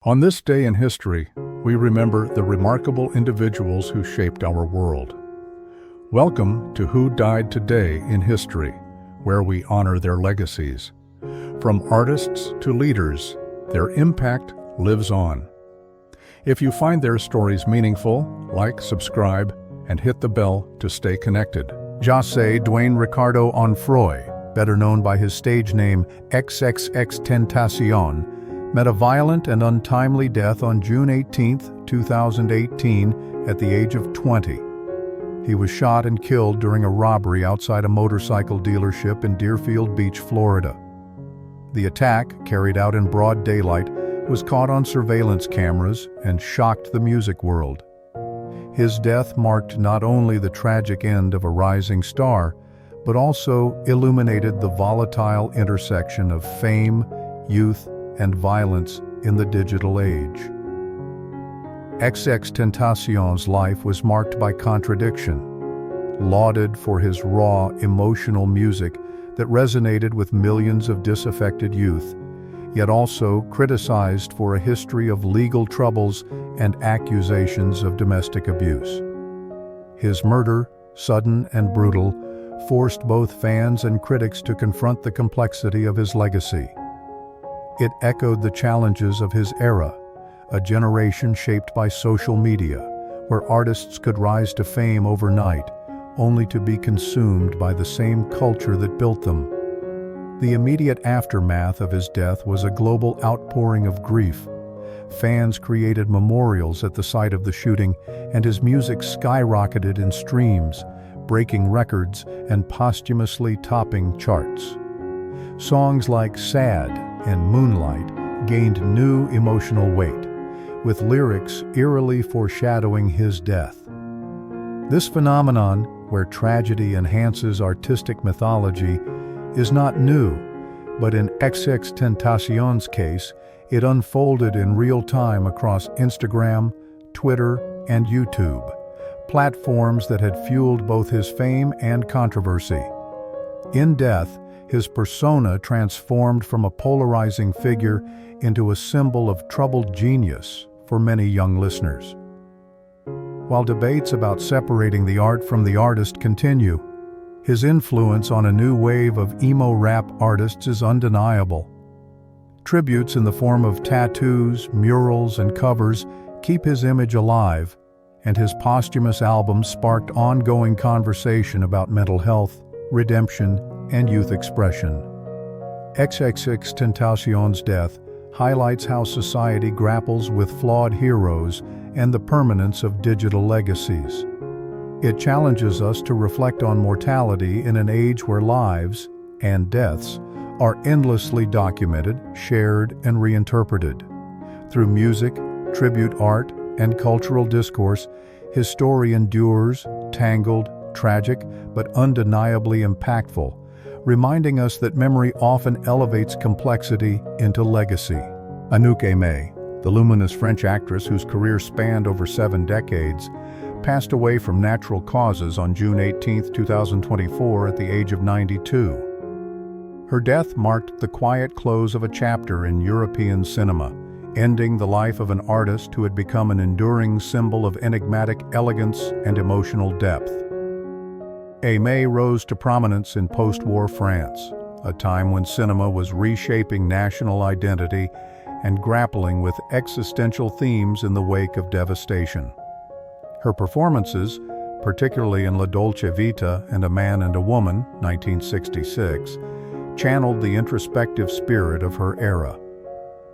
On this day in history, we remember the remarkable individuals who shaped our world. Welcome to Who Died Today in History, where we honor their legacies. From artists to leaders, their impact lives on. If you find their stories meaningful, like, subscribe, and hit the bell to stay connected. José Duane Ricardo Onfroy, better known by his stage name XXXTentacion, met a violent and untimely death on June 18, 2018, at the age of 20. He was shot and killed during a robbery outside a motorcycle dealership in Deerfield Beach, Florida. The attack, carried out in broad daylight, was caught on surveillance cameras and shocked the music world. His death marked not only the tragic end of a rising star, but also illuminated the volatile intersection of fame, youth, and violence in the digital age. XXXTentacion's life was marked by contradiction. Lauded for his raw, emotional music that resonated with millions of disaffected youth, yet also criticized for a history of legal troubles and accusations of domestic abuse. His murder, sudden and brutal, forced both fans and critics to confront the complexity of his legacy. It echoed the challenges of his era, a generation shaped by social media, where artists could rise to fame overnight, only to be consumed by the same culture that built them. The immediate aftermath of his death was a global outpouring of grief. Fans created memorials at the site of the shooting, and his music skyrocketed in streams, breaking records and posthumously topping charts. Songs like Sad and Moonlight gained new emotional weight, with lyrics eerily foreshadowing his death. This phenomenon, where tragedy enhances artistic mythology, is not new, but in XXXTentacion's case, it unfolded in real time across Instagram, Twitter, and YouTube, platforms that had fueled both his fame and controversy. In death, his persona transformed from a polarizing figure into a symbol of troubled genius for many young listeners. While debates about separating the art from the artist continue, his influence on a new wave of emo rap artists is undeniable. Tributes in the form of tattoos, murals, and covers keep his image alive, and his posthumous album sparked ongoing conversation about mental health, redemption, and youth expression. XXXTentacion's death highlights how society grapples with flawed heroes and the permanence of digital legacies. It challenges us to reflect on mortality in an age where lives and deaths are endlessly documented, shared, and reinterpreted. Through music, tribute art, and cultural discourse, his story endures, tangled, tragic, but undeniably impactful, reminding us that memory often elevates complexity into legacy. Anouk Aimée, the luminous French actress whose career spanned over 7 decades, passed away from natural causes on June 18, 2024 at the age of 92. Her death marked the quiet close of a chapter in European cinema, ending the life of an artist who had become an enduring symbol of enigmatic elegance and emotional depth. Aimée rose to prominence in post-war France, a time when cinema was reshaping national identity and grappling with existential themes in the wake of devastation. Her performances, particularly in Dolce, Vita and A Man and a Woman, 1966, channeled the introspective spirit of her era.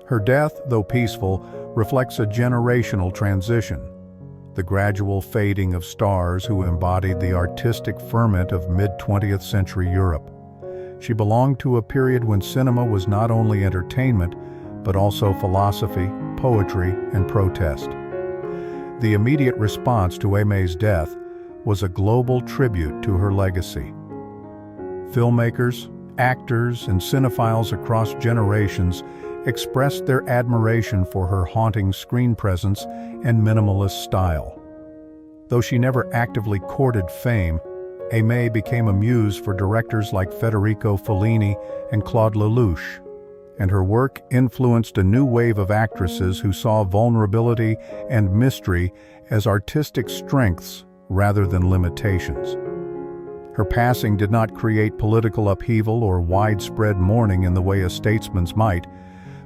Her death, though peaceful, reflects a generational transition, the gradual fading of stars who embodied the artistic ferment of mid-20th century Europe. She belonged to a period when cinema was not only entertainment, but also philosophy, poetry, and protest. The immediate response to Aimée's death was a global tribute to her legacy. Filmmakers, actors, and cinephiles across generations expressed their admiration for her haunting screen presence and minimalist style. Though she never actively courted fame, Aimée became a muse for directors like Federico Fellini and Claude Lelouch. and her work influenced a new wave of actresses who saw vulnerability and mystery as artistic strengths rather than limitations. Her passing did not create political upheaval or widespread mourning in the way a statesman's might,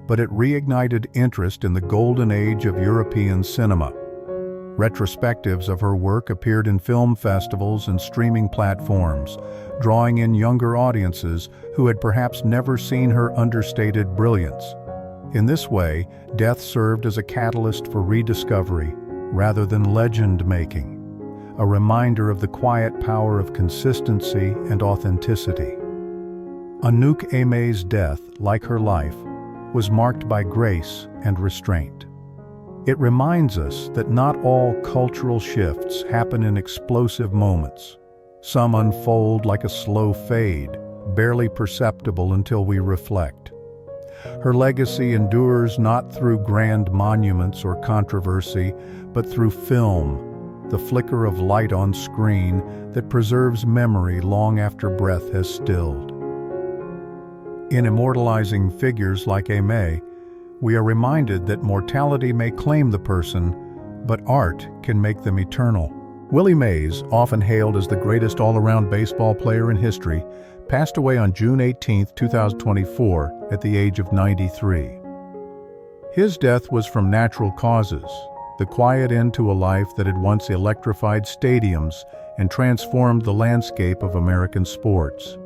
but it reignited interest in the golden age of European cinema. Retrospectives of her work appeared in film festivals and streaming platforms, drawing in younger audiences who had perhaps never seen her understated brilliance. In this way, death served as a catalyst for rediscovery rather than legend-making, a reminder of the quiet power of consistency and authenticity. Anouk Aimé's death, like her life, was marked by grace and restraint. It reminds us that not all cultural shifts happen in explosive moments. Some unfold like a slow fade, barely perceptible until we reflect. Her legacy endures not through grand monuments or controversy, but through film, the flicker of light on screen that preserves memory long after breath has stilled. In immortalizing figures like Aimée, we are reminded that mortality may claim the person, but art can make them eternal. Willie Mays, often hailed as the greatest all-around baseball player in history, passed away on June 18, 2024, at the age of 93. His death was from natural causes, the quiet end to a life that had once electrified stadiums and transformed the landscape of American sports.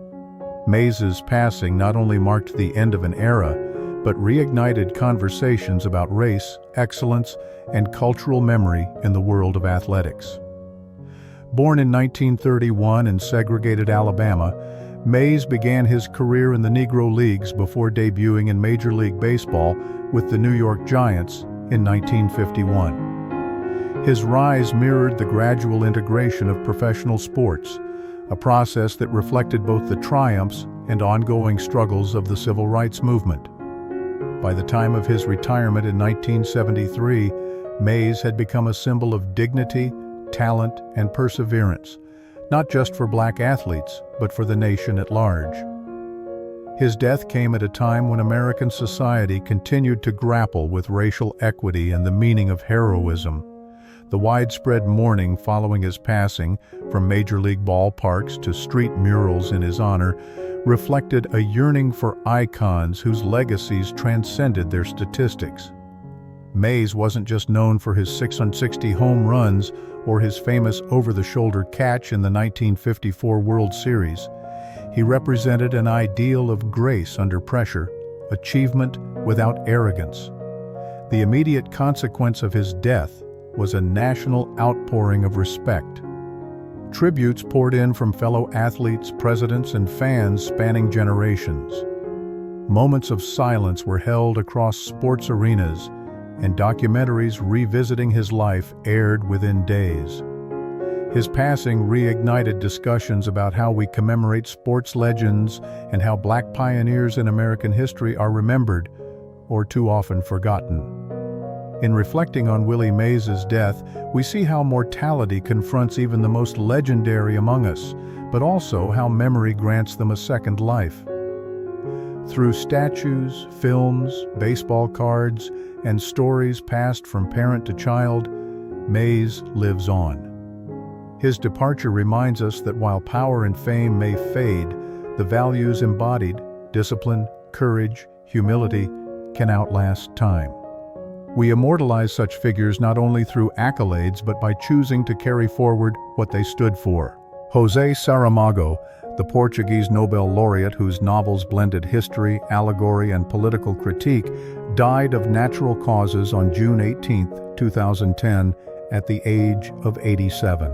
Mays's passing not only marked the end of an era, but reignited conversations about race, excellence, and cultural memory in the world of athletics. Born in 1931 in segregated Alabama, Mays began his career in the Negro Leagues before debuting in Major League Baseball with the New York Giants in 1951. His rise mirrored the gradual integration of professional sports, a process that reflected both the triumphs and ongoing struggles of the civil rights movement. By the time of his retirement in 1973, Mays had become a symbol of dignity, talent, and perseverance, not just for black athletes, but for the nation at large. His death came at a time when American society continued to grapple with racial equity and the meaning of heroism. The widespread mourning following his passing, from major league ballparks to street murals in his honor, reflected a yearning for icons whose legacies transcended their statistics. Mays wasn't just known for his 660 home runs or his famous over-the-shoulder catch in the 1954 World Series. He represented an ideal of grace under pressure, achievement without arrogance. The immediate consequence of his death was a national outpouring of respect. Tributes poured in from fellow athletes, presidents, and fans spanning generations. Moments of silence were held across sports arenas, and documentaries revisiting his life aired within days. His passing reignited discussions about how we commemorate sports legends and how black pioneers in American history are remembered, or too often forgotten. In reflecting on Willie Mays's death, we see how mortality confronts even the most legendary among us, but also how memory grants them a second life. Through statues, films, baseball cards, and stories passed from parent to child, Mays lives on. His departure reminds us that while power and fame may fade, the values embodied, discipline, courage, humility, can outlast time. We immortalize such figures not only through accolades but by choosing to carry forward what they stood for. José Saramago, the Portuguese Nobel laureate whose novels blended history, allegory, and political critique, died of natural causes on June 18, 2010, at the age of 87.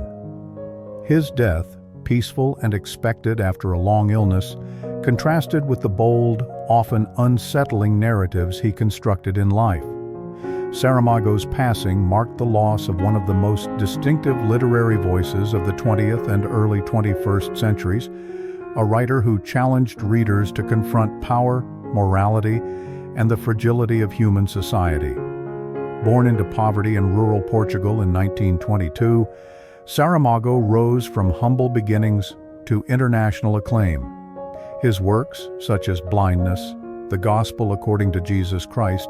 His death, peaceful and expected after a long illness, contrasted with the bold, often unsettling narratives he constructed in life. Saramago's passing marked the loss of one of the most distinctive literary voices of the 20th and early 21st centuries, a writer who challenged readers to confront power, morality, and the fragility of human society. Born into poverty in rural Portugal in 1922, Saramago rose from humble beginnings to international acclaim. His works, such as Blindness, The Gospel According to Jesus Christ,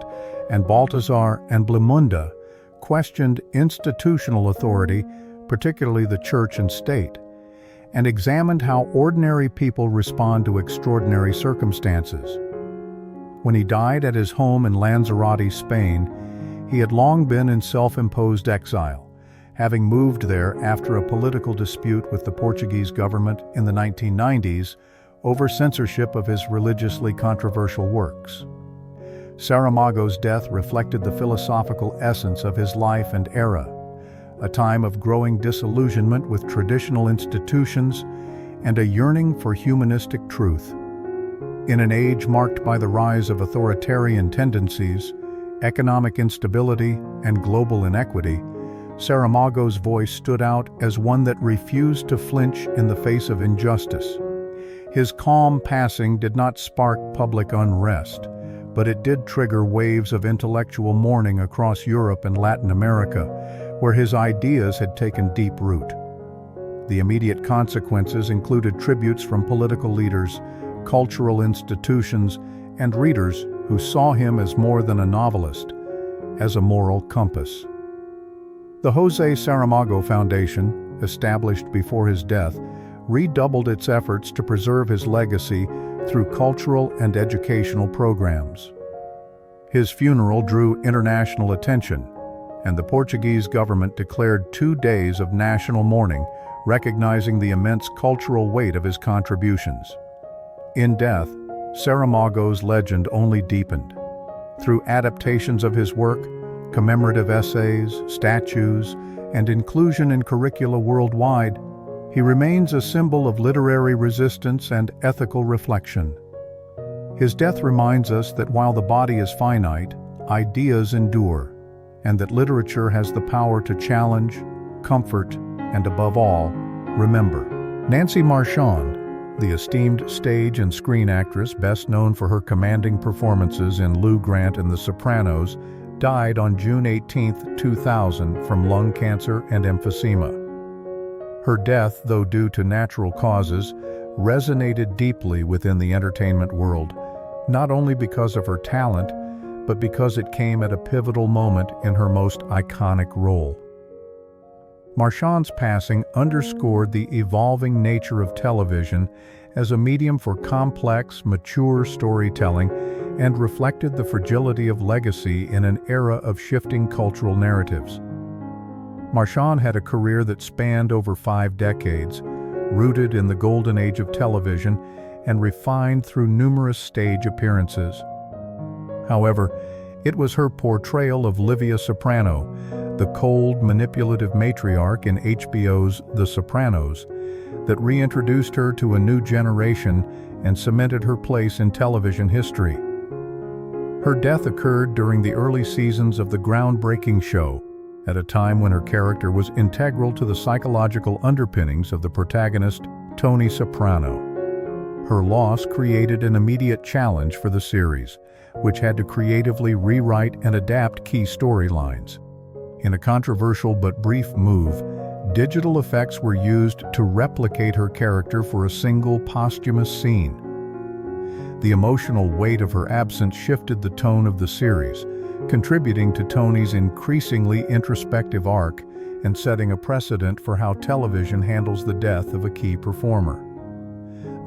and Balthazar and Blimunda questioned institutional authority, particularly the church and state, and examined how ordinary people respond to extraordinary circumstances. When he died at his home in Lanzarote, Spain, he had long been in self-imposed exile, having moved there after a political dispute with the Portuguese government in the 1990s over censorship of his religiously controversial works. Saramago's death reflected the philosophical essence of his life and era, a time of growing disillusionment with traditional institutions and a yearning for humanistic truth. In an age marked by the rise of authoritarian tendencies, economic instability, and global inequity, Saramago's voice stood out as one that refused to flinch in the face of injustice. His calm passing did not spark public unrest, but it did trigger waves of intellectual mourning across Europe and Latin America, where his ideas had taken deep root. The immediate consequences included tributes from political leaders, cultural institutions, and readers who saw him as more than a novelist, as a moral compass. The José Saramago Foundation, established before his death, redoubled its efforts to preserve his legacy through cultural and educational programs. His funeral drew international attention, and the Portuguese government declared 2 days of national mourning, recognizing the immense cultural weight of his contributions. In death, Saramago's legend only deepened. Through adaptations of his work, commemorative essays, statues, and inclusion in curricula worldwide, he remains a symbol of literary resistance and ethical reflection. His death reminds us that while the body is finite, ideas endure, and that literature has the power to challenge, comfort, and above all, remember. Nancy Marshon, the esteemed stage and screen actress best known for her commanding performances in Lou Grant and The Sopranos, died on June 18, 2000 from lung cancer and emphysema. Her death, though due to natural causes, resonated deeply within the entertainment world, not only because of her talent, but because it came at a pivotal moment in her most iconic role. Marshon's passing underscored the evolving nature of television as a medium for complex, mature storytelling and reflected the fragility of legacy in an era of shifting cultural narratives. Marshon had a career that spanned over 5 decades, rooted in the golden age of television and refined through numerous stage appearances. However, it was her portrayal of Livia Soprano, the cold, manipulative matriarch in HBO's The Sopranos, that reintroduced her to a new generation and cemented her place in television history. Her death occurred during the early seasons of the groundbreaking show, at a time when her character was integral to the psychological underpinnings of the protagonist, Tony Soprano. Her loss created an immediate challenge for the series, which had to creatively rewrite and adapt key storylines. In a controversial but brief move, digital effects were used to replicate her character for a single posthumous scene. The emotional weight of her absence shifted the tone of the series, contributing to Tony's increasingly introspective arc and setting a precedent for how television handles the death of a key performer.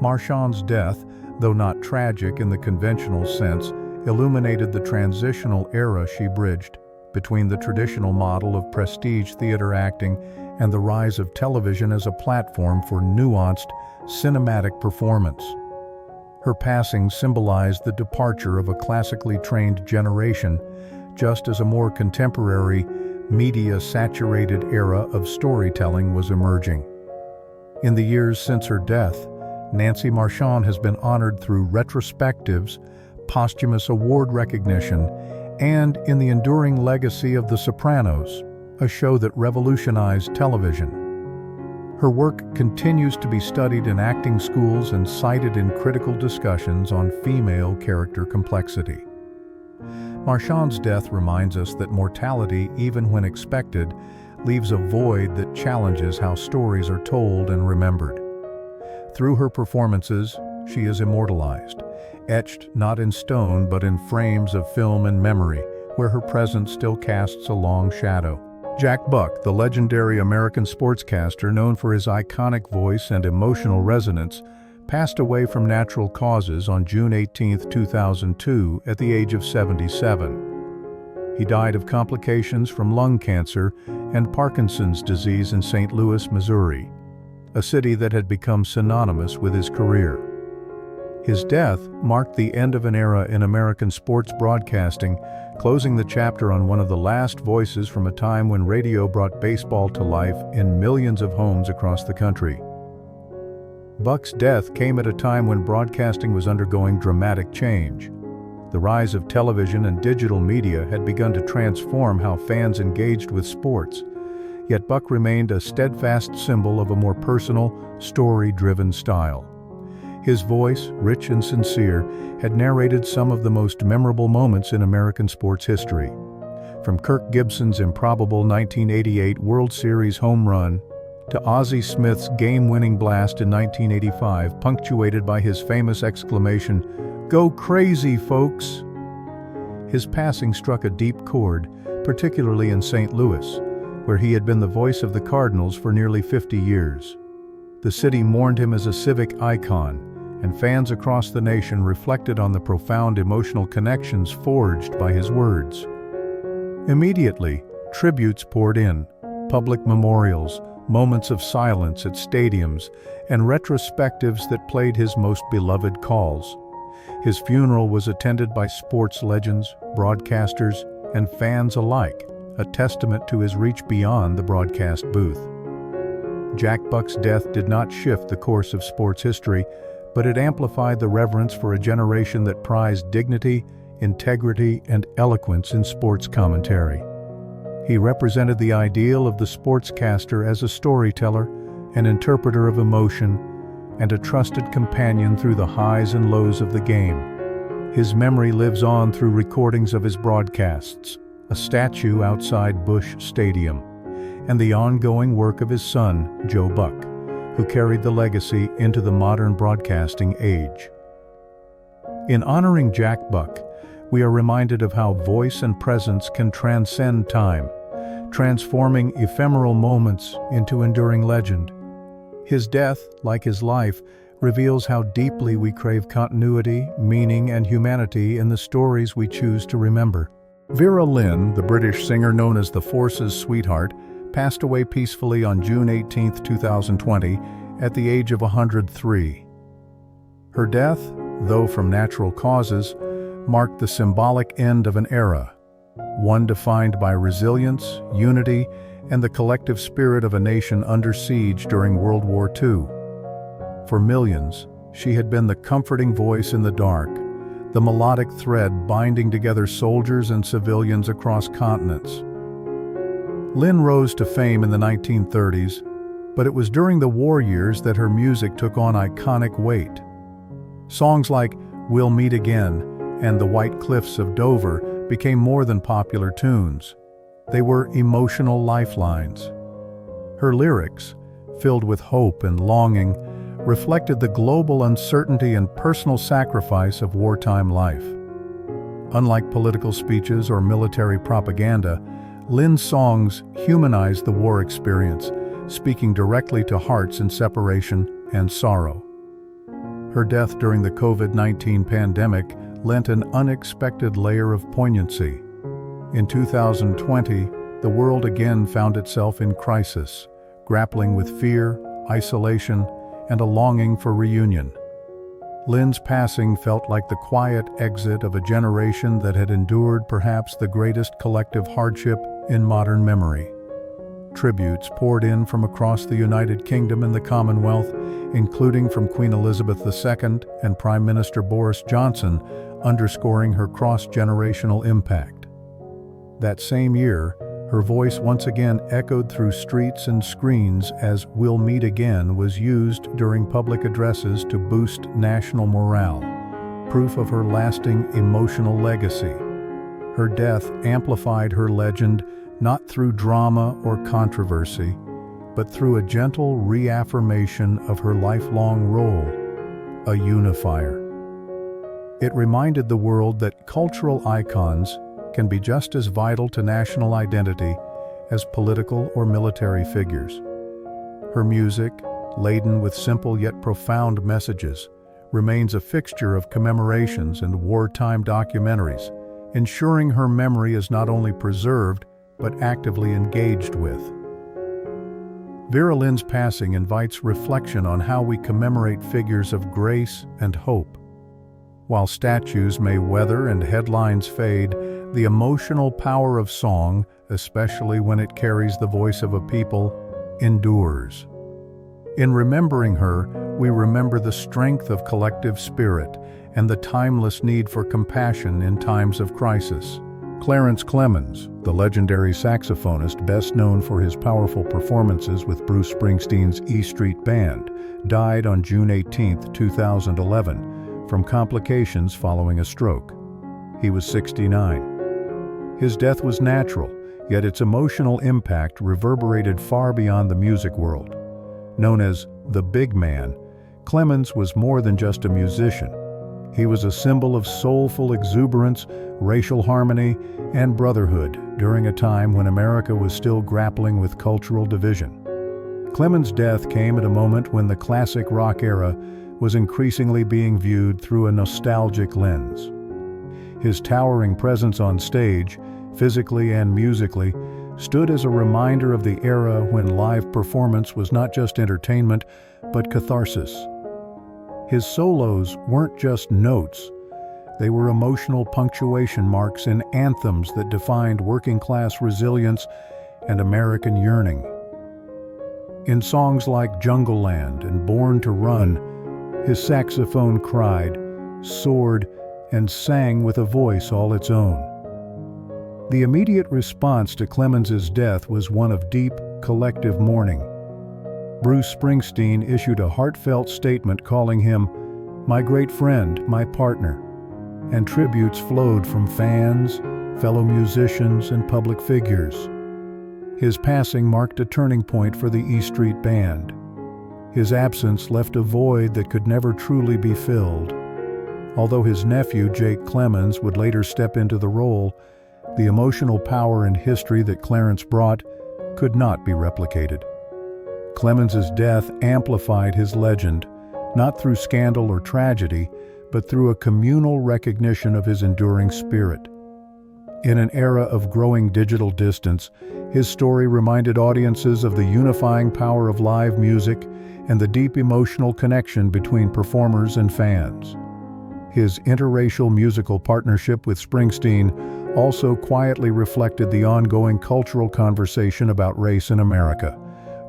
Marshon's death, though not tragic in the conventional sense, illuminated the transitional era she bridged between the traditional model of prestige theater acting and the rise of television as a platform for nuanced, cinematic performance. Her passing symbolized the departure of a classically trained generation, just as a more contemporary, media-saturated era of storytelling was emerging. In the years since her death, Nancy Marshon has been honored through retrospectives, posthumous award recognition, and in the enduring legacy of The Sopranos, a show that revolutionized television. Her work continues to be studied in acting schools and cited in critical discussions on female character complexity. Marshon's death reminds us that mortality, even when expected, leaves a void that challenges how stories are told and remembered. Through her performances, she is immortalized, etched not in stone but in frames of film and memory, where her presence still casts a long shadow. Jack Buck, the legendary American sportscaster known for his iconic voice and emotional resonance, passed away from natural causes on June 18, 2002, at the age of 77. He died of complications from lung cancer and Parkinson's disease in St. Louis, Missouri, a city that had become synonymous with his career. His death marked the end of an era in American sports broadcasting, closing the chapter on one of the last voices from a time when radio brought baseball to life in millions of homes across the country. Buck's death came at a time when broadcasting was undergoing dramatic change. The rise of television and digital media had begun to transform how fans engaged with sports, yet Buck remained a steadfast symbol of a more personal, story-driven style. His voice, rich and sincere, had narrated some of the most memorable moments in American sports history. From Kirk Gibson's improbable 1988 World Series home run to Ozzie Smith's game-winning blast in 1985, punctuated by his famous exclamation, "Go crazy, folks!" His passing struck a deep chord, particularly in St. Louis, where he had been the voice of the Cardinals for nearly 50 years. The city mourned him as a civic icon, and fans across the nation reflected on the profound emotional connections forged by his words. Immediately, tributes poured in, public memorials, moments of silence at stadiums, and retrospectives that played his most beloved calls. His funeral was attended by sports legends, broadcasters, and fans alike, a testament to his reach beyond the broadcast booth. Jack Buck's death did not shift the course of sports history, but it amplified the reverence for a generation that prized dignity, integrity, and eloquence in sports commentary. He represented the ideal of the sportscaster as a storyteller, an interpreter of emotion, and a trusted companion through the highs and lows of the game. His memory lives on through recordings of his broadcasts, a statue outside Busch Stadium, and the ongoing work of his son, Joe Buck, who carried the legacy into the modern broadcasting age. In honoring Jack Buck, we are reminded of how voice and presence can transcend time, transforming ephemeral moments into enduring legend. His death, like his life, reveals how deeply we crave continuity, meaning, and humanity in the stories we choose to remember. Vera Lynn, the British singer known as the Force's sweetheart, passed away peacefully on June 18, 2020, at the age of 103. Her death, though from natural causes, marked the symbolic end of an era, one defined by resilience, unity, and the collective spirit of a nation under siege during World War II. For millions, she had been the comforting voice in the dark, the melodic thread binding together soldiers and civilians across continents. Lynn rose to fame in the 1930s, but it was during the war years that her music took on iconic weight. Songs like "We'll Meet Again" and "The White Cliffs of Dover" became more than popular tunes. They were emotional lifelines. Her lyrics, filled with hope and longing, reflected the global uncertainty and personal sacrifice of wartime life. Unlike political speeches or military propaganda, Lynn's songs humanized the war experience, speaking directly to hearts in separation and sorrow. Her death during the COVID-19 pandemic lent an unexpected layer of poignancy. In 2020, the world again found itself in crisis, grappling with fear, isolation, and a longing for reunion. Lynn's passing felt like the quiet exit of a generation that had endured perhaps the greatest collective hardship in modern memory. Tributes poured in from across the United Kingdom and the Commonwealth, including from Queen Elizabeth II and Prime Minister Boris Johnson, underscoring her cross-generational impact. That same year, her voice once again echoed through streets and screens as "We'll Meet Again" was used during public addresses to boost national morale, proof of her lasting emotional legacy. Her death amplified her legend not through drama or controversy, but through a gentle reaffirmation of her lifelong role, a unifier. It reminded the world that cultural icons can be just as vital to national identity as political or military figures. Her music, laden with simple yet profound messages, remains a fixture of commemorations and wartime documentaries, ensuring her memory is not only preserved but actively engaged with. Vera Lynn's passing invites reflection on how we commemorate figures of grace and hope. While statues may weather and headlines fade, the emotional power of song, especially when it carries the voice of a people, endures. In remembering her, we remember the strength of collective spirit and the timeless need for compassion in times of crisis. Clarence Clemens, the legendary saxophonist best known for his powerful performances with Bruce Springsteen's E Street Band, died on June 18, 2011, from complications following a stroke. He was 69. His death was natural, yet its emotional impact reverberated far beyond the music world. Known as the Big Man, Clemens was more than just a musician. He was a symbol of soulful exuberance, racial harmony, and brotherhood during a time when America was still grappling with cultural division. Clemens' death came at a moment when the classic rock era was increasingly being viewed through a nostalgic lens. His towering presence on stage, physically and musically, stood as a reminder of the era when live performance was not just entertainment, but catharsis. His solos weren't just notes, they were emotional punctuation marks in anthems that defined working-class resilience and American yearning. In songs like Jungle Land and Born to Run, his saxophone cried, soared, and sang with a voice all its own. The immediate response to Clemens's death was one of deep, collective mourning. Bruce Springsteen issued a heartfelt statement calling him "my great friend, my partner," and tributes flowed from fans, fellow musicians, and public figures. His passing marked a turning point for the E Street Band. His absence left a void that could never truly be filled. Although his nephew, Jake Clemens, would later step into the role, the emotional power and history that Clarence brought could not be replicated. Clemens's death amplified his legend, not through scandal or tragedy, but through a communal recognition of his enduring spirit. In an era of growing digital distance, his story reminded audiences of the unifying power of live music and the deep emotional connection between performers and fans. His interracial musical partnership with Springsteen also quietly reflected the ongoing cultural conversation about race in America,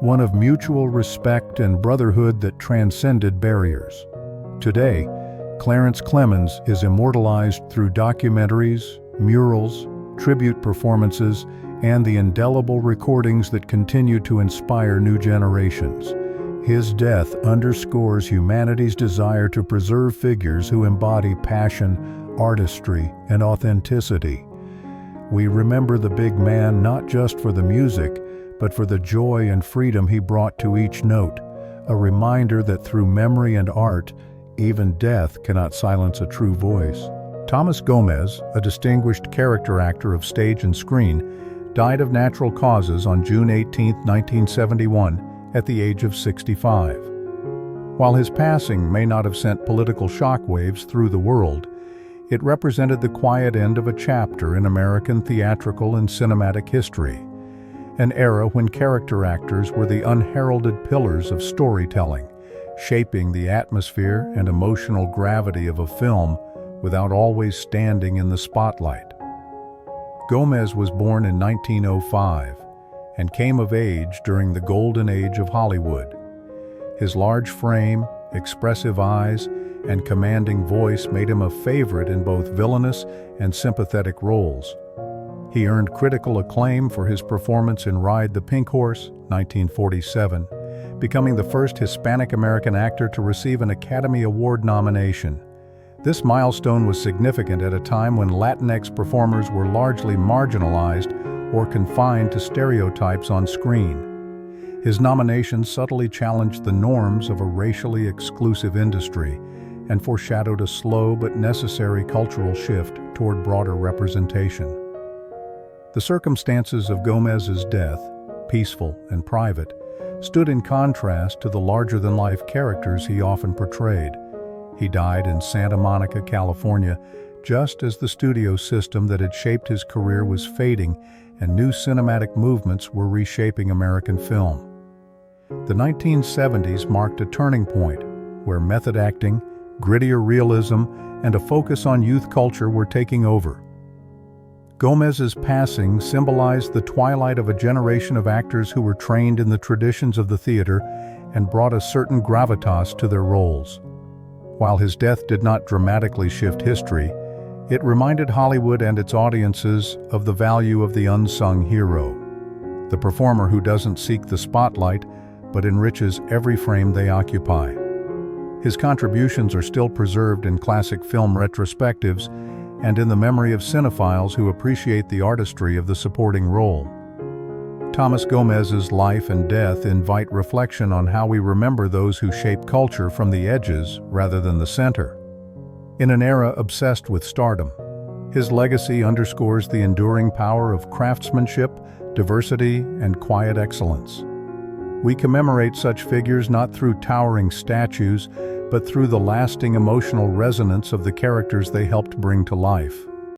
one of mutual respect and brotherhood that transcended barriers. Today, Clarence Clemens is immortalized through documentaries, murals, tribute performances, and the indelible recordings that continue to inspire new generations. His death underscores humanity's desire to preserve figures who embody passion, artistry, and authenticity. We remember the big man not just for the music, but for the joy and freedom he brought to each note, a reminder that through memory and art, even death cannot silence a true voice. Thomas Gomez, a distinguished character actor of stage and screen, died of natural causes on June 18, 1971, at the age of 65. While his passing may not have sent political shockwaves through the world, it represented the quiet end of a chapter in American theatrical and cinematic history, an era when character actors were the unheralded pillars of storytelling, shaping the atmosphere and emotional gravity of a film without always standing in the spotlight. Gomez was born in 1905 and came of age during the golden age of Hollywood. His large frame, expressive eyes, and commanding voice made him a favorite in both villainous and sympathetic roles. He earned critical acclaim for his performance in Ride the Pink Horse, 1947, becoming the first Hispanic-American actor to receive an Academy Award nomination. This milestone was significant at a time when Latinx performers were largely marginalized or confined to stereotypes on screen. His nomination subtly challenged the norms of a racially exclusive industry, and foreshadowed a slow but necessary cultural shift toward broader representation. The circumstances of Gomez's death, peaceful and private, stood in contrast to the larger-than-life characters he often portrayed. He died in Santa Monica, California, just as the studio system that had shaped his career was fading and new cinematic movements were reshaping American film. The 1970s marked a turning point where method acting, grittier realism, and a focus on youth culture were taking over. Gomez's passing symbolized the twilight of a generation of actors who were trained in the traditions of the theater and brought a certain gravitas to their roles. While his death did not dramatically shift history, it reminded Hollywood and its audiences of the value of the unsung hero, the performer who doesn't seek the spotlight but enriches every frame they occupy. His contributions are still preserved in classic film retrospectives and in the memory of cinephiles who appreciate the artistry of the supporting role. Thomas Gomez's life and death invite reflection on how we remember those who shape culture from the edges rather than the center. In an era obsessed with stardom, his legacy underscores the enduring power of craftsmanship, diversity, and quiet excellence. We commemorate such figures not through towering statues, but through the lasting emotional resonance of the characters they helped bring to life.